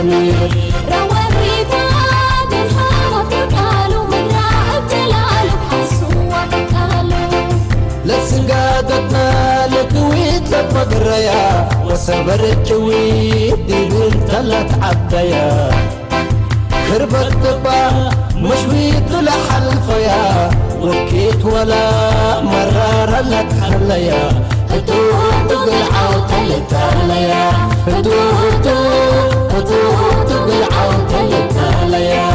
جميل روى الريتان الهوى تقالوا مدراء بجلاله حسوا تقالوا لسنقادتنا لكويت لفقريا وصبرت كويت دي بنت لا تعديا كربت دبا مشويت لحلفيا وكيت ولا مرار لا تحليا هدوء تقلعوا تلتاليا هدوء تقلعوا تلتاليا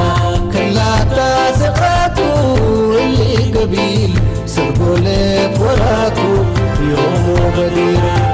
كلها تاسقاتو اللي قبيل سرقوا لك وراكو يوم بدير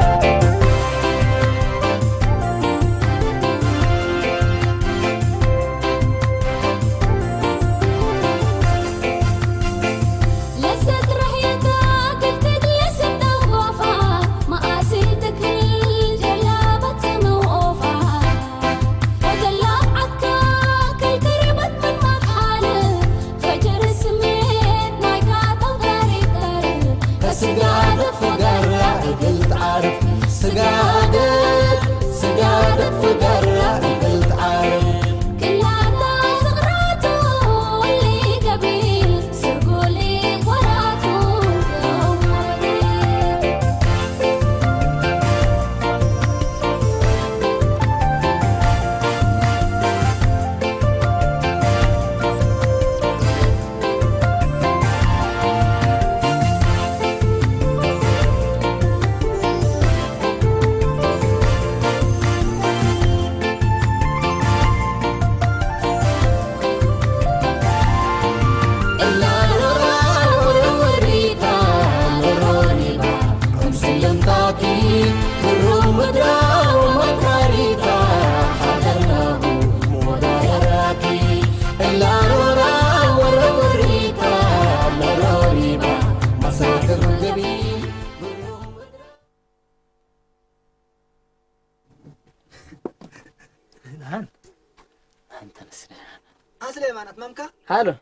هالو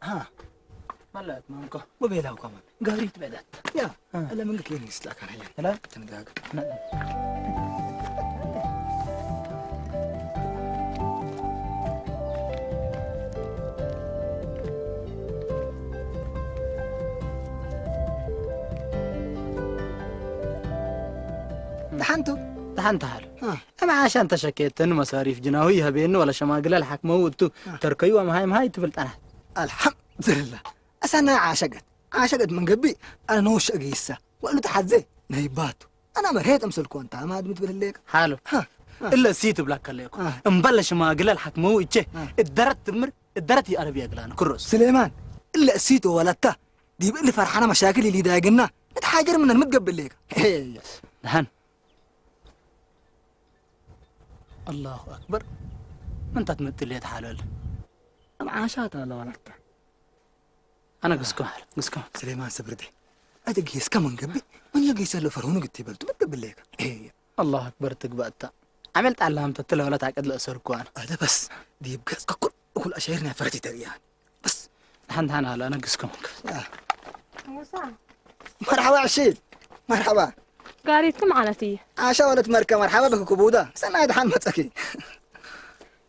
ها مالك مامكو وبيلاو كمان قاريت بدات يا الا من قلت لي يسلاك انا لا تنقاق دحنتو هالو اما عشان تشكيت انه مصاريف جناويها بينه ولا شماغل الحق موتو تركيوا ما هاي تفلت انا الحمد لله أنا عاشقت من قبي أنا نوش أقيسة وقالوا تحزي نهيباتو أنا مرهيت أمسل كونتا ما أدمت بالليك حالو إلا سيتو بلاك عليكم مبلش ما قلال حكمو إيجي الدرت تمر الدرت يا أربي أقلان كروس سليمان إلا سيتو ولدتا دي بقلي فرحانة مشاكل اللي داقنا نتحاجر من المتقبل ليك دهان الله أكبر من تتمثل لي تحالل معاشات أنا ولدتا أنا قسكو سليمان سبردي أدق يسكا من قبي من يجي يسأل فرهون قلت بلتو بتقبل ليك الله أكبر تقبأتا عملت علام تتلا ولا تعقد لأسركو أنا هذا بس دي يبقى كل أشيرنا فرتي تريان بس هن هلا أنا قسكو مرحبا عشيد مرحبا قاريتكم على تي عاشا ولد مركة مرحبا بك كبودة سنة يدحن متسكي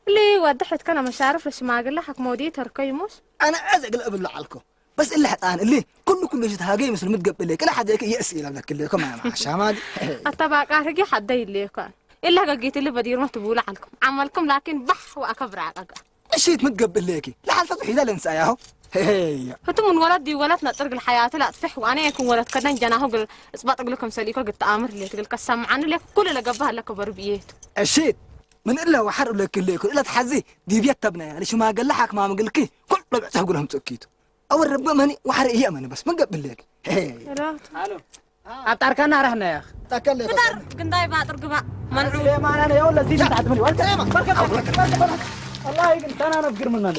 ليه وضحت كنا مش عارف ليش ما قال لك مودي تركيموس أنا أزق الأبل لعلكم بس اللي حتى أنا اللي كل شيء هاجي مثل متقبل لك لا حد يأسئل لك اللي كمان مع الشامات أتبع كارجي حد اللي كان إلا جيت اللي بدير ما تقول عنكم عملكم لكن بح وأكبر عقاق مشيت متقبل لكي لا حد فتح إذا لنسى ياهو هتم من ولدي ولدنا طرق الحياة لا تفح وأنا يكون ولد كنا جناه قل إثبات أقول لكم سليكو قلت أمر لي تقول كسم عنه لك كل اللي جبها لك بربيته مشيت من إلا وحر لك اللي يكون إلا تحزي دي بيتبنا يعني شو ما قال لحك ما قال لك كل بعتها قولهم تأكيد أول رب ماني وحر إيه ماني بس ما قبل لك لا الو أتركنا رهنا يا أخي تكلم قنداي بعد رقبة منعو ما أنا يا ولا زين تحت مني والله قلت أنا أفكر منها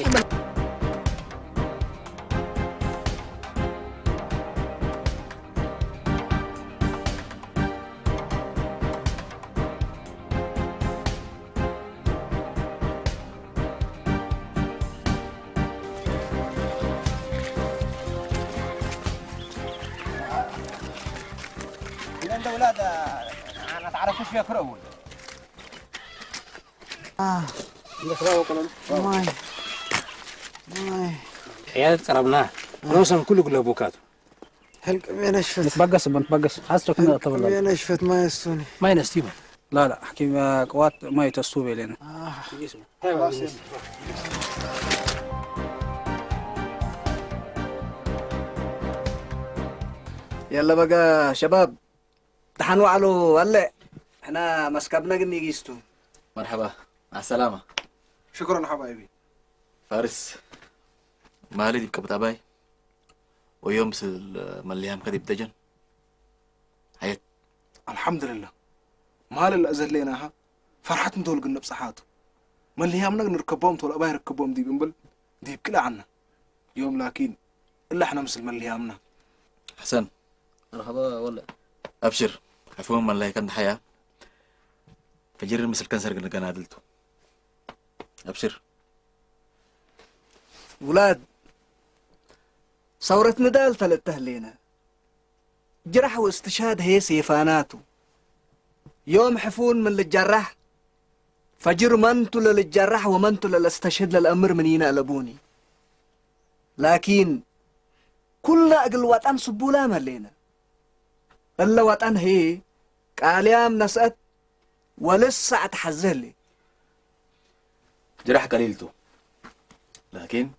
أولاد أنا تعرفش فيها كرة أول ماي ماي عيادة قربناه نوصل كله بوكاته حلق بين اشفت بنتبقص حاسته كنا طبعا بين اشفت ما يستوني ما ينستيبه لا حكي قوات ما يتصوبي لنا يلا بقى شباب تحنوا علو هلا احنا مسكبنا قني جيستو. مرحبا مع السلامة. شكرا حبايبي. فارس مالي دي بكبت أباي ويوم مليهم كدب دجن هيك. الحمد لله مال اللي أزل ليناها فرحت ندول قلنا بصحاته مليهم نركبهم تول أباي ركبهم دي بنبل دي بكلا عنا يوم لكن إلا إحنا مثل مليهمنا. حسن مرحبا ولا أبشر عفوهم من الله كان حياة فجر مثل كان سرقنا كان عدلته. أبشر ولاد ثورة ندال ثلاثة لينا جرح واستشهاد هي سيفاناته يوم حفون من للجرح فجر منتو للجرح ومنتو للاستشهد للأمر من ينقلبوني لكن كل أقل وطن سبولا ملينا إلا وطن هي قاليام نسأت ولسه تحزه لي جرح قليلته لكن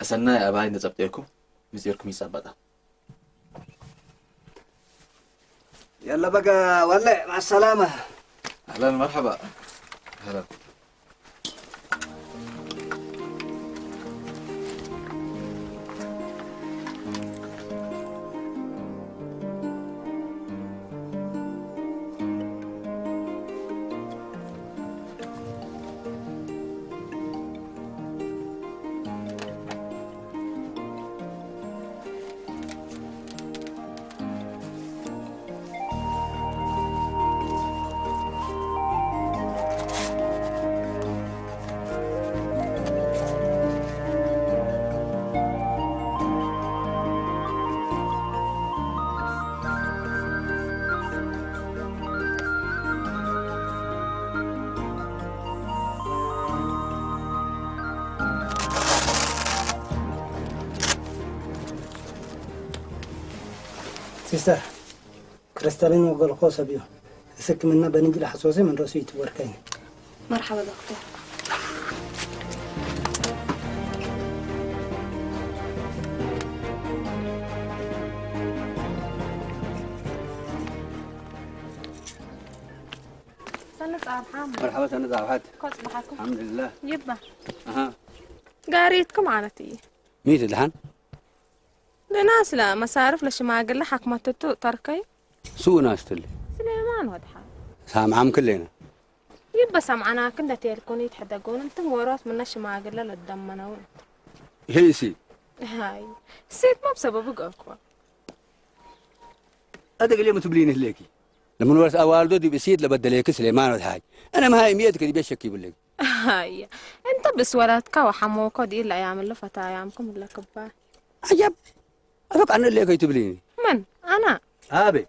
أسنى يا أباي نزبطيكم مزيركم يسابطا. يلا بقى ولا مع السلامة. أهلا مرحبا. أهلا. سيستر كريستالين وجلوكوز بيو سك منا بنجي لحسوسي من راسيت وركين. مرحبا دكتور. سنة أرحام. مرحبا سنة أرحام. كويس بحالكم؟ الحمد لله. يبا. أها. قاريتكم عنتي. مين الحين؟ لناس لا مصارف لشماغل حكمتتو تركي. سوء ناس تلي. سليمان ودحا. سامعهم كلنا. يبا سمعنا كنا تيلكون يتحدقون انتم وراث من الشماغل للدمنا هي سي. هاي سيد ما بسبب قاكوا. هذا اللي ما تبلينه ليكي. لما ورث والده دي بسيد لبدليك سليمان والحاج. أنا ما هاي ميتك دي بيشكي بالله. هاي انت بس ولدك وحموك دي اللي يعمل له فتايامكم ولا كبار. عجب. أفك أنا اللي كي تبليني. من؟ أنا. أبي.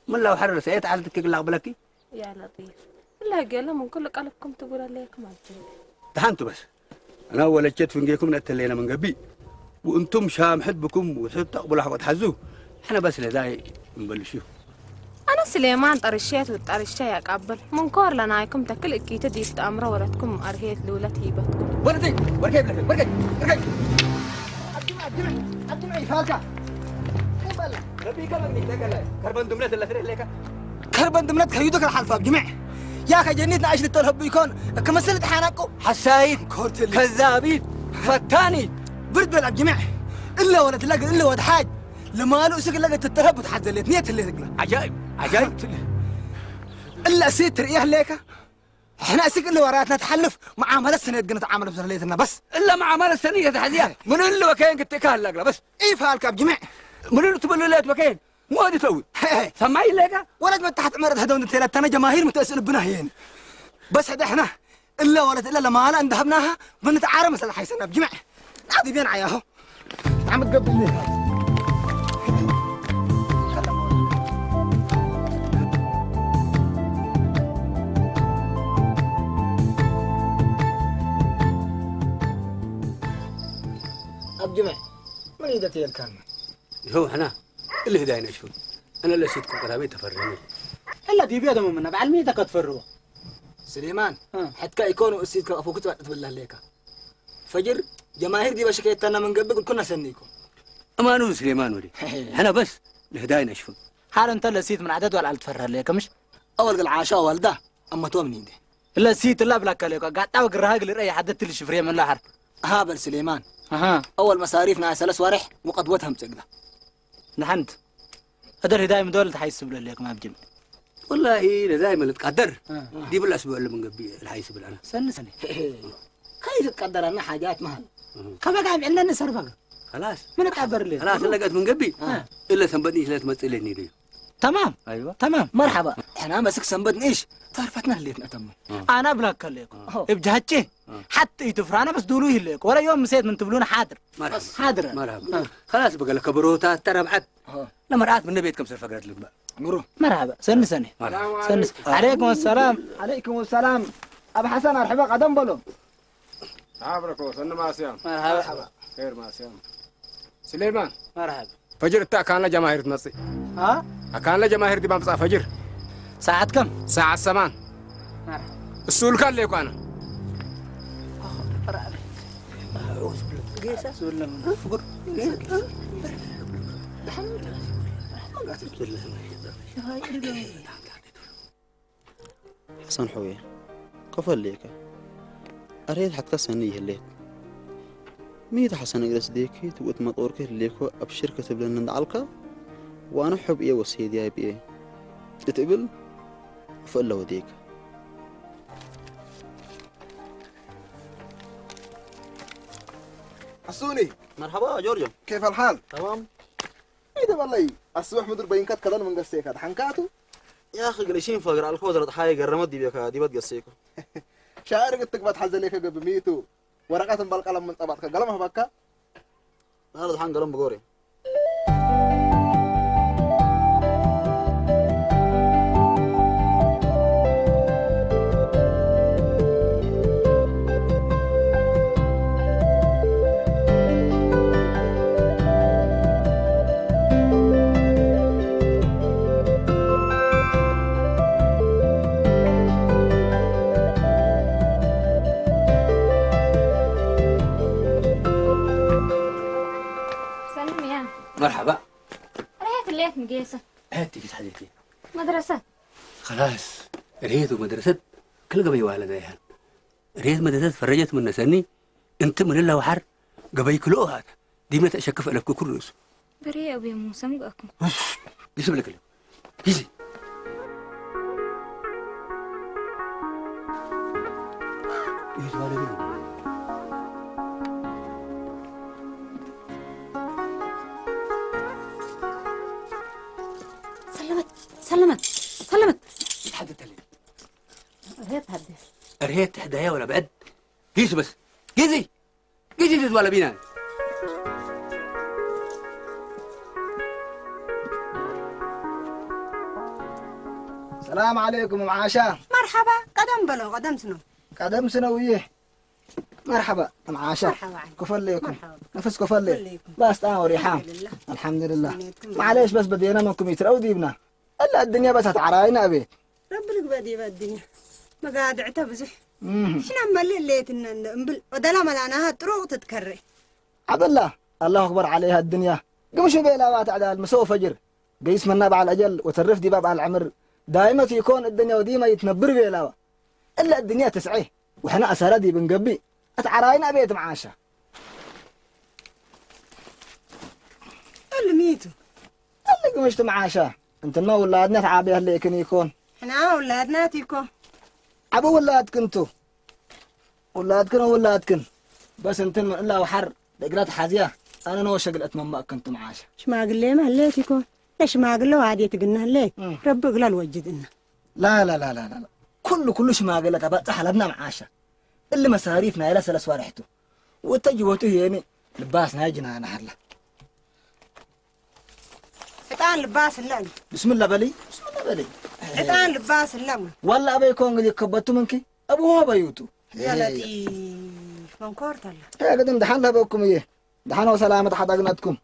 من لو حرر سيت على تكيك الله قبلكي. يا لطيف. الله قال من كل قلبكم تقول عليكم عجيب. تحنتوا بس. أنا أول جت فنجيكم نتلينا من قبي. وأنتم شام حدبكم وحتى قبل حق تحزوه. إحنا بس لداي نبلشوه. أنا سليمان طرشيت وطرشيا قبل من كور لنايكم تكل إكيت دي تأمر ورتكم أرهيت لولا هيبتكم. ورتي وركب لك وركب وركب. أجمع فالكا. قبل. ربي كمان نيتك كربون دمنات اللي فرق لك. كربن دمنات خيودك الحلفة بجمع. يا أخي جنيتنا أجل التلهب يكون كمسألة حانكو حسايد كذابين فتاني برد بلعب جمع إلا ولا تلاقي إلا ولا حاج لما أنا أسق لقيت التلهب وتحدى الاثنين اللي تقله عجائب عجائب إلا أسيت تريح ليك إحنا أسق اللي وراتنا تحلف معاملة السنة قلنا تعامل بسرليتنا بس إلا معاملة السنية تحديها من اللي وكين كنت كهلا بس إيه فالك بجمع من اللي تبلو ليت وكين مو هذي تسوي سمعي لك ولد ما تحت مرض هدون الثلاث أنا جماهير متأسل بناهين بس هذا إحنا إلا ولد إلا لما أنا ذهبناها بنتعارم مثلا حيسنا بجمع عادي بين عياهو عم تقبل ليه جمع من يدت يلكان هو احنا اللي هداينا شو انا اللي سيدكم قرابي تفرمي إلا دي بيدهم منا بعلمي تكتفروا سليمان حتى يكونوا السيد أفوك تبلا ليك فجر جماهير دي بشكيتنا من قبل كنا سنيكم امانو سليمان ولي احنا بس اللي هداينا شو حال انت اللي سيت من عدد ولا على تفرر ليك مش أول قل عاشا والده أما تومنين دي إلا سيت الله بلاك عليك قاعد تعوق الرهاق اللي رأي حددت لي شفريه من لاحر هابل سليمان اها أول مصاريفنا سلس ورح وقد وتهم تقدر نحنت أدر هداية من دولة حيسب لك ما بجمع والله دائما اللي تقدر دي بالاسبوع اللي من قبل الحيسب انا سنة كيف تقدر لنا حاجات مهل كما قاعد عندنا نسر بقى خلاص من تعبر لي خلاص لقيت من قبل الا سنبدنيش لا تمثلني دي تمام ايوه تمام مرحبا احنا مسك سنبدن ايش تعرفتنا اللي تنتم انا بلاك عليكم ابجهتشي حتى يتفرانا بس دولوه لك ولا يوم مسيت من تبلونا حاضر مرحبا حاضر مرحبا خلاص بقى لك بروتات ترى بعد لما رأت من بيتكم صار فقرت لك بقى مرحبا سنة سنة عليكم السلام عليكم السلام أبو حسن أرحبك قدم بلو عبركو سنة ما سيام مرحبا خير ما سيام سليمان مرحبا فجر تا كان لا جماهير تمصي ها كان لا جماهير دي بمصا فجر ساعة كم؟ ساعة 8 مرحبا السول كان ليكو انا حسن حوي كفل ليك أريد حتى سنيه الليل ميت حسن إجلس ديكي تبغى مطورك ليكو أبشر كتب لنا ندعلك وأنا حب إيه وسيدي يا بإيه تتقبل فقل وديك حسوني مرحبا جورجو كيف الحال؟ تمام إيه والله الصبح مدر بينكات كذا من قصيك هذا حنكاتو يا أخي قليشين فقر على الخوذة حاجة قرمت دي بيك دي بتقصيكو شاعر قلت لك بتحزن ليك قبل ميتو ورقات بالقلم من طبعك قلمها بكا هذا الحين قلم بقوري مرحبا ريت الليت مقيسة هاتي كيس حديثي مدرسة خلاص ريت ومدرسة كل قبي والديها ريت مدرسة فرجت من نسني انت من الله وحر قبي كله هذا دي ما تشكف لك كل رؤوس بريء أبي موسى مقاكم يسمع لك اليوم يجي سلمت تحدث لي ريت هدي ريت هدايا ولا بعد قيس بس قيزي ولا بينا السلام عليكم معاشا مرحبا قدم بلو قدم سنو قدم سنويه مرحبا معاشا مرحبا كفل ليكم مرحبا. نفس كفل لي بس تعالوا ريحان الحمد لله معليش بس بدينا منكم يترو ديبنا الا الدنيا بس هتعراينا ابي ربك بدي الدنيا ما قاعد اعتبزح احنا مالي الليت نمبل ودلا ملاناها تروق تتكري عبد الله اكبر عليها الدنيا قمش بيلاوات على المسوى فجر قيس منا بعد الاجل وترف دي باب على العمر دائما يكون الدنيا وديما يتنبر بيلاوة الا الدنيا تسعيه وحنا اسردي بنقبي اتعراينا بيت معاشا اللي ميتو اللي قمشت معاشا انت ما ولادنا تعابي اللي يكن يكون احنا اولادنا تيكو عبو ولادك انتو ولادكن بس انتن من الله وحر بقرات حازيه انا نوشق الاتمم كنت معاشا ايش ما قال لي ما هليتيكو ليش ما قال له عادي تقلنا هليت ربي قال وجدنا لا لا لا لا لا كلش ما قال تبع حلبنا معاشا اللي مصاريفنا يا لسه لسوارحته وتجوته يعني لباسنا يجينا انا هلا اتان لباس اللم بسم الله بلي اتان لباس اللم والله ابي يكون قد يكبتوا منك ابو هو بيوتو يا لطيف من كورت الله يا قدم دحال لها بكم ايه دحنا وسلامة حدقنتكم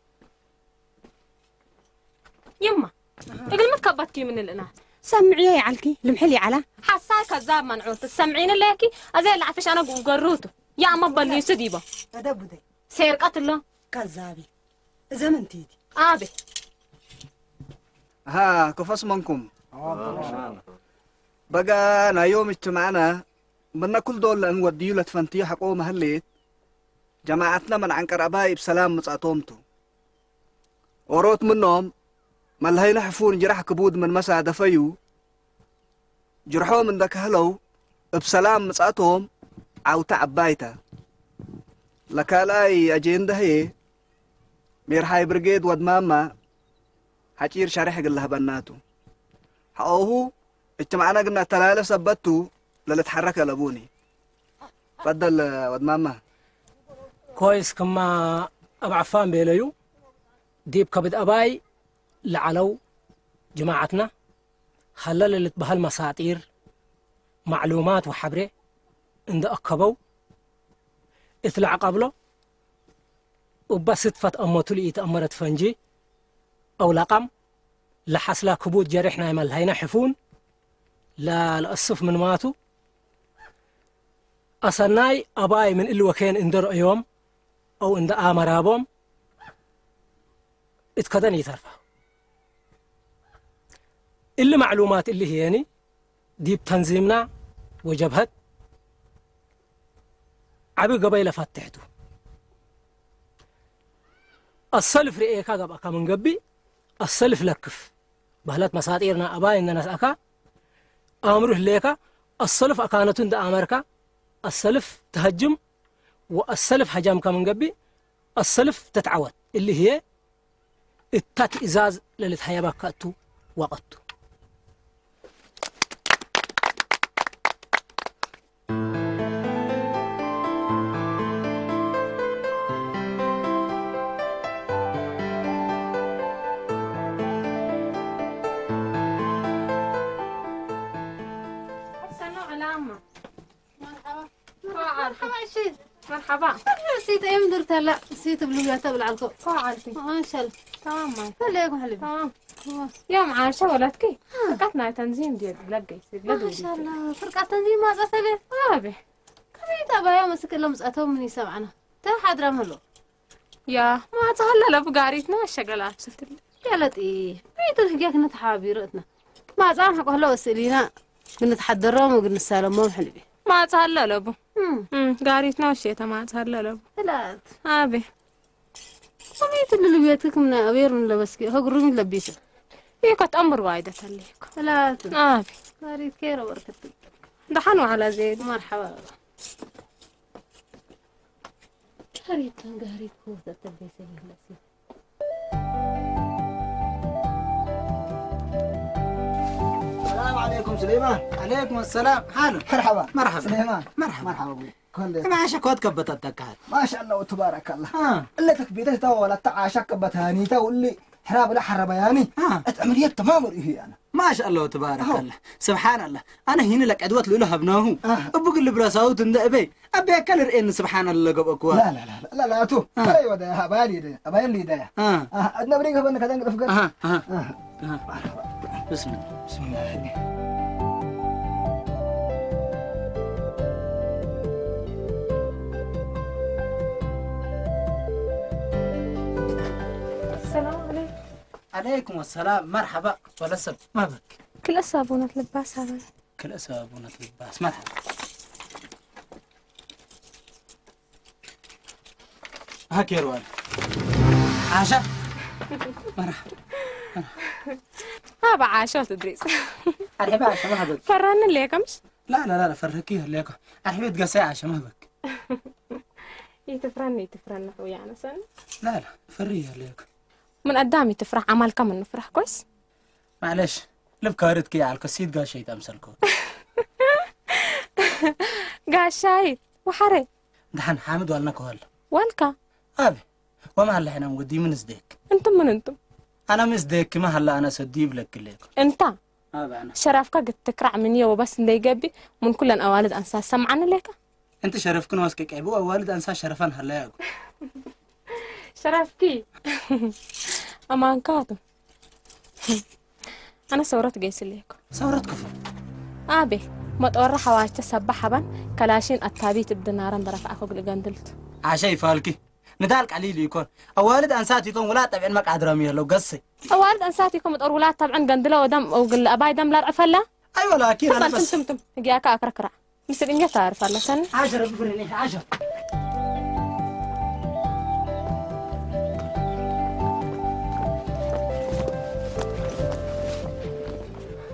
يما اقل ما تكبتي من الاناث سمعي يا علكي لمحلي على حساي كذاب منعوت تسمعين ليكي ازي اللي عفش انا قروته يا مبا اللي سديبه أدب دي سير قتله كذابي زمن تيدي ابي ها كفاس منكم بقى أنا يوم اجتمعنا بدنا كل دول نوديو لتفنتيو حقو مهليت جماعتنا من عنكر أباي بسلام مصعطومتو وروت منهم ملهينا حفون جرح كبود من مسا دفيو جرحو من دك هلو بسلام مصعطوم عو تعب بايتا لكالاي أجين هي ميرحاي برقيد ود ماما حجير شارح قلها بناتو حقوهو اجتمعنا قلنا تلالة سبتو للتحرك لابوني فضل ود ماما كويس كما أبعفان بيليو ديب كبد أباي لعلو جماعتنا خلال اللي بهالمساطير معلومات وحبرة عند أكبو اطلع قبله وبس فتفت أموتو لي تأمرت فنجي أو لقم لحسلا كبود جرحنا يمال هينا حفون لا الأصف من ماتو أصناي أباي من إلو كان اندر يوم أو عند آمرابهم اتكدني ترفع اللي معلومات اللي هيني ديب تنظيمنا وجبهت عبي قبيلة فتحته الصلف رئيكا قبقا من قبي الصلف لكف بهلات مساطيرنا أباي إننا سأكا أمره ليكا الصلف أكانتون دا أمريكا الصلف تهجم والصلف هجام كمن قبي الصلف تتعود اللي هي التات إزاز للتحيبا كأتو وقتو مرحبا نسيت ايام درت هلا نسيت بلوياتها بالعلقه قاعدتي ما شاء الله تمام معي هلا يا حلبي تمام يوم عايشة ولدكي فرقتنا تنظيم ديال لقي ما شاء الله فرقة تنظيم ما زعتلي ابي كميت ابايا مسك لهم زعتهم من يسمعنا تا حاضر مهلو يا ما تهلا بقاريتنا الشغلات ستلي يا لطيف بيت الحقيقة كنا تحابيرتنا ما زعم حق هلا وسلينا بنتحضرهم وبنسالمهم حلبي ما تهلا لبو قاريتنا وشيتها ما تهلا لبو لا ابي كميت اللي بيتك من أبير من لبسكي هو قروني لبيسه هي كانت أمر وايدة تليك لا ابي قاريت كيرا وركتي دحنوا على زيد مرحبا قاريت كوزة تلبيسه لسي السلام عليكم سليمان. عليكم السلام. حالو مرحبا مرحبا سليمان. مرحبا مرحبا ابوي كل كم عاشا كود كبتتك هاد ما شاء الله وتبارك الله. ها اللي تكبيته تو ولا تعاشك بتهانيته واللي حراب لا حرب يعني عمليات تمام هي انا ما شاء الله وتبارك الله سبحان الله انا هنا لك ادوات له هبناه ابوك اللي براساوت اند ابي كلر ان سبحان الله قبك لا لا لا لا لا تو ايوه ده بالي ده ابين لي ده ادنا بريك بنك كذا نفقر بسم الله بسم الله. السلام عليكم. عليكم السلام. مرحبا ولا سب ما بك كل صابونة لباس هذا كل صابونة لباس مرحبا هاك يا روان عاشا مرحبا هابا عاشا تدريس الحبا عاشا ما بك فران اللي كمش لا لا لا فركيه اللي يكو الحبا تقاسي عاشا ما بك يتفرن خويا أنا سن لا لا فريه اللي يكو من قدامي تفرح عمل كم نفرح كويس معلش لبكارت كي على القصيد قال شيء تمثلكم قال شايد وحري دحن حامد ولا كهل والكا ابي وما هلا هنا مودي من زديك انتم من انتم انا مزديك ما هلا انا سديب لك ليكم انت ابي انا شرفك قد تكرع مني وبس ندي جبي من كل اوالد انسى سمعنا ليك انت شرفكن واسكك ابو والد انسى شرفان هلا ياكو شرفتي أمان كاظم أنا صورت قيس ليك صورت كفو أبي ما تورى حواج تسبح حبا كلاشين التابي تبدأ نارا درف أخوك لقندلت عشاي فالكي ندالك علي لي يكون أوالد أنساتي يكون ولا تبعين مك عدرامية لو قصي أوالد أنساتيكم تقولوا طبعا قندلة ودم أو قل أباي دم لا عفلا أيوة لكن أنا بس تم جاك أكركرع مثل إني تعرف الله سن 10 بفرني 10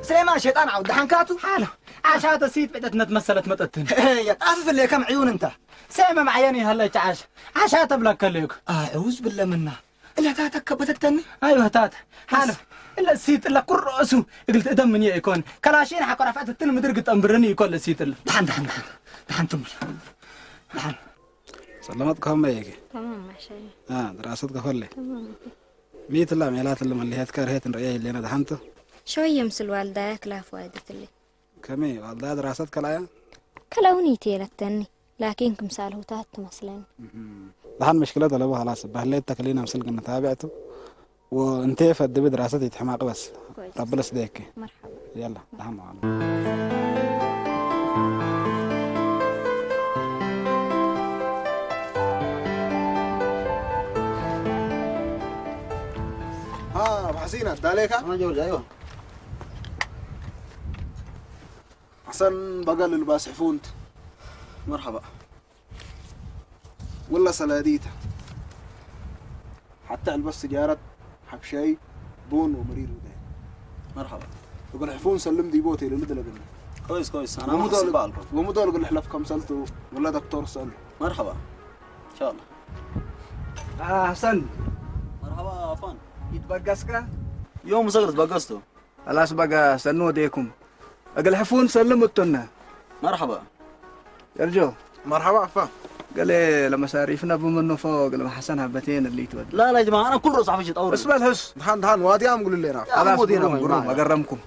سليمان شيطان عود حنكاتو حاله عشان سيت بدت نتمثلت متتن يا طافف اللي كم عيون انت سيما معيني هلا تعاش عشان تبلك ليك اعوذ بالله منها الا تاتك بتتني ايوه تات حاله الا السيت الا كل راسه قلت ادم من يكون كلاشين حق رفعت التن مدرقت امبرني يكون السيت الا دحن تمر دحن سلامتك هم يجي تمام ماشي دراستك فلي ميت الله ميلات اللي هي تكره هي رأيه اللي انا دحنته شوية مثل والداك لا فوائدت لي كمي والله دراستك كلايا كلاونيتي للتاني لكن كمساله تات مثلا دحن مشكلته لو خلاص بهليتك لينا مسلق ان تابعته وانت فد بدراستي تحماق بس ربنا يسديك مرحبا يلا دحن معنا ابو حسين اداليك انا جورج ايوه حسن بقل الباس حفونت مرحبا ولا سلاديته حتى البس سجارة حب شاي بون ومرير وده مرحبا وقال حفون سلم دي بوتي اللي مدى لقلنا كويس انا ما حسب بالكم ومدى لقل حلف كم سلته ولا دكتور سأل مرحبا ان شاء الله حسن مرحبا عفان يتبقسك يوم صغرت بقصته خلاص بقى سنو ديكم اقل حفون سلموا التنة مرحبا يرجو مرحبا عفان قال لي لما صاريفنا بمنه فوق لما حسن هبتين اللي تود لا يا جماعه انا كل روز عم اجي اطور اسمع الهس دحان وادي عم قول لنا خلاص قروم اقرمكم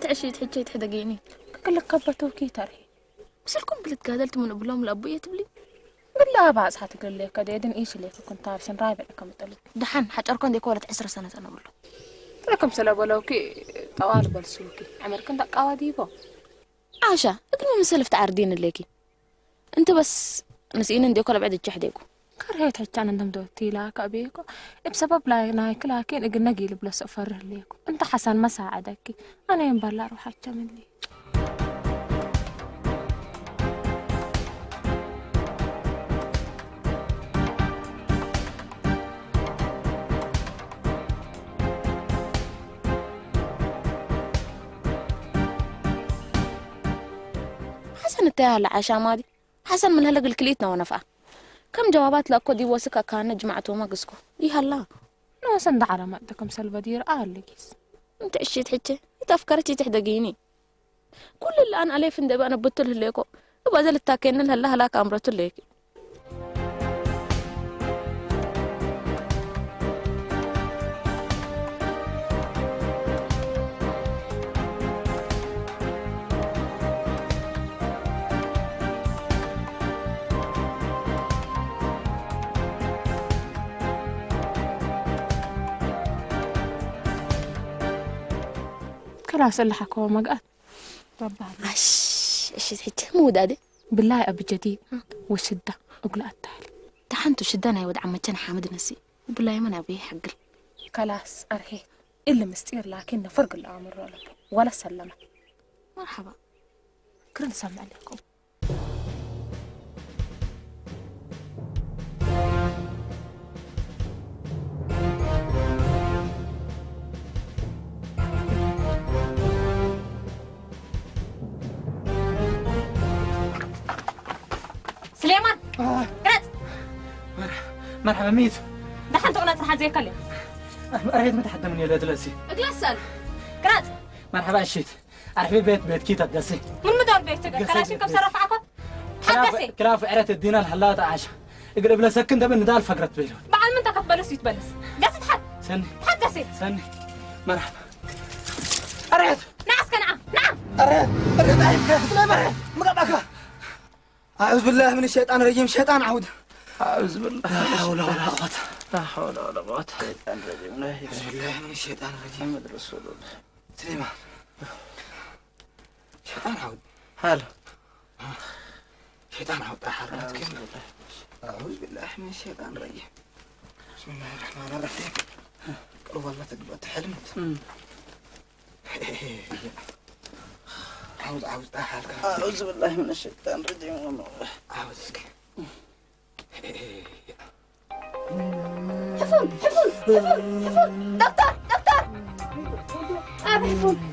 انت عشيت حكيت حدقيني قال لك كبتو كي تري بس لكم بلتقادلت من ابلهم لابويا تبلي قال لا باز حتقول لك كده يدن ايش اللي كنت عارفين رايبه لكم تقول دحن حجركم ديك ولد 10 سنة انا بقول لكم سلا بلوكي طوال بالسوقي عمر كنت قوادي بو عاشا اكل من سلف تعردين الليكي انت بس نسيين انديك ولا بعد الجحديكو كرهت حتى انا دوتي لا كابيكو بسبب لا نايك لكن اجنا جيل بلا سفر ليكو انت حسن ما ساعدك انا ينبلا اروح اكمل لي حسن التاهل عشان مادي حسن من هلق الكليتنا ونفع كم جوابات لأكو دي وسكا كان جمعته ما قسكو هلا لا سند على مقدكم سلبدير لقيس انت عشيت حتى انت افكارتي تحدقيني كل اللي انا عليه فين انا بطل ليكو وبعدين التاكين لها هلاك امرته ليكي خلاص اللي حكوا مقعد ربها ايش حتى مو دادي بالله ابي جديد والشده اقول التالي تحنتو شدانا يا ود عمتنا حامد نسي بالله ما ابي حقل خلاص ارهيت الا مستير لكن فرق الامر ولا سلمه مرحبا كرن سمع لكم سليمان قرأت مرحبا ميت دحنت قلت رح زي كلم أريد ما تحدى من يا دلسي اجلسل قرأت مرحبا عشيت أرحبي بيت كيتا تقسي من مدار بيتك كلاشين كم صرف عقد حقسي كلاف عرت الدينا الحلات عاشا اقرب لسكن ده بندال فقرة بيلون بعد من تكبلس يتبلس قصد حد سني حد سني مرحبا أريد نعس كنعم نعم أريد لا مرحبا مقبقة أعوذ بالله من الشيطان الرجيم شيطان عود أعوذ بالله لا حول ولا قوة لا حول ولا قوة الشيطان الرجيم لا أعوذ بالله من الشيطان الرجيم محمد رسول الله سليمان شيطان عود حاله شيطان عود أحرمت كيف أعوذ بالله من الشيطان الرجيم بسم الله الرحمن الرحيم قل والله تقبل حلمت عاوز أحالك أعوذ بالله من الشيطان الرجيم عاوزك حفون دكتور أبي حفون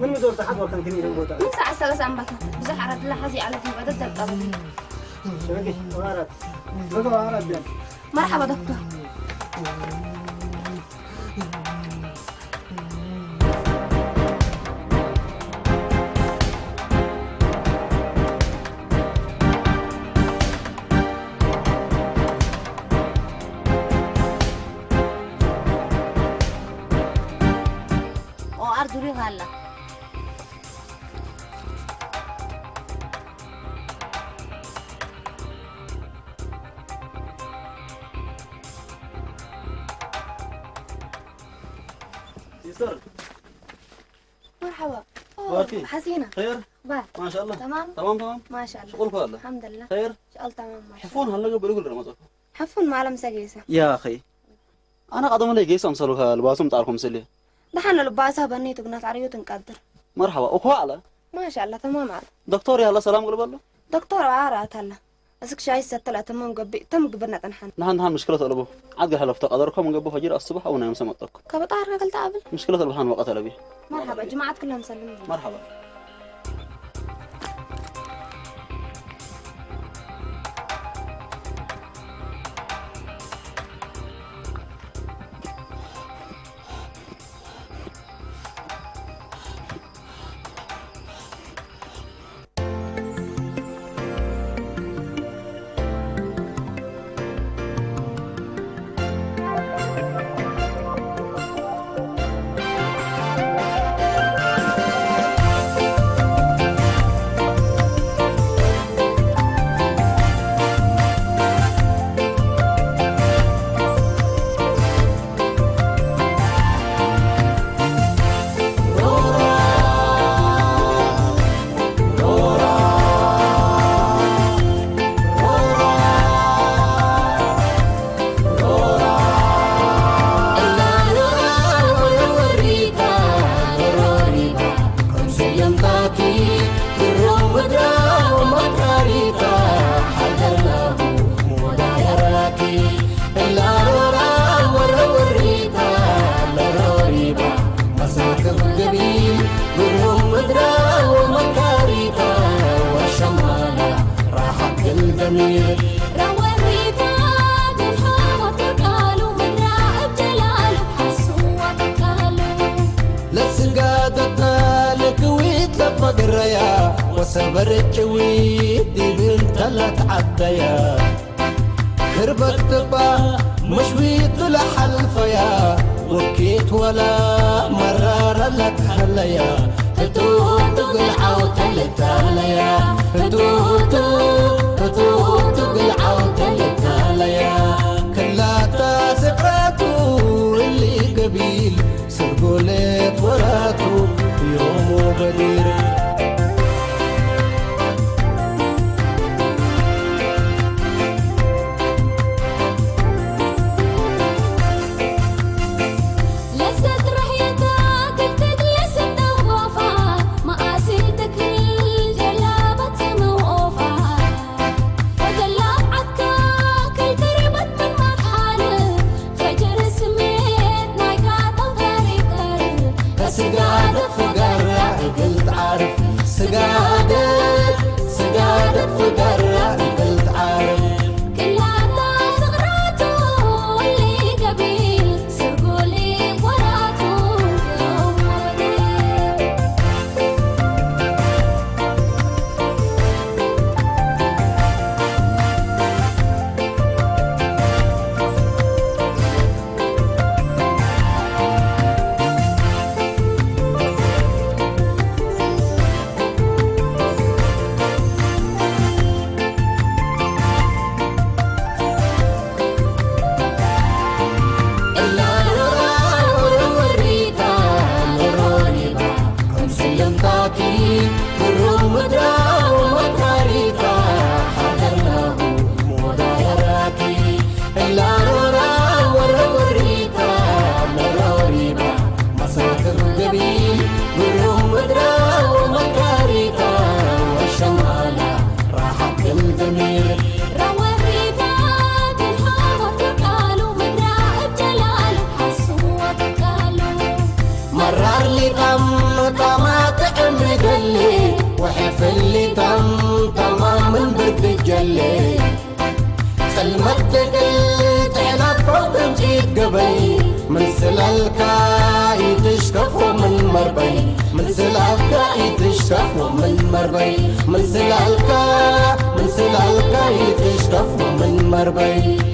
من مدور تحت وكان كنير البوتا من ساعة 3 أنبتا بزح عرد الله حزي على في بدت القبل شبكي وارد بقى وارد مرحبا دكتور أرجو هلا يسر مرحبا باركي حسينة خير بار ما شاء الله تمام ما شاء الله شغلك هلا الحمد لله خير شغل تمام ما شاء حفون هلا قبل يقول رمضان الله حفون معلم سقيسة يا أخي أنا قدم لي جيس أمسلوها الباسم تعرفهم سلي دحنا لباسها بنيت وقنات عريوت نقدر مرحبا أخو على ما شاء الله تمام على دكتور يا الله سلام قلب الله دكتور عارات هلا اسك شاي ستلا تمام قبي تم قبرنا تنحن نحن مشكلة طلبه عاد قال هلفت قدركم من قبل فجر الصبح أو نايم سمتك كبطار قلت قبل مشكلة البحان وقت لبي مرحبا جماعة كلهم سلموا مرحبا وسبرت ويد بنت لا تعديا خربت تبا مشويت لحلفيا وكيت ولا مرار لك هليا فتوت قلعة وتلتاليا فتوت قلعة وتلتاليا كلا تاسقاتو اللي قبيل سرقوا ليت وراتو يوم بدير ما أسيتك الجلابة موقوفة وجلاب المتقل تحلب فوق مجيد قبي من سلالكا يتشكفوا من مربي من سلالكا يتشكفوا من مربي من سلالكا يتشكفوا من مربي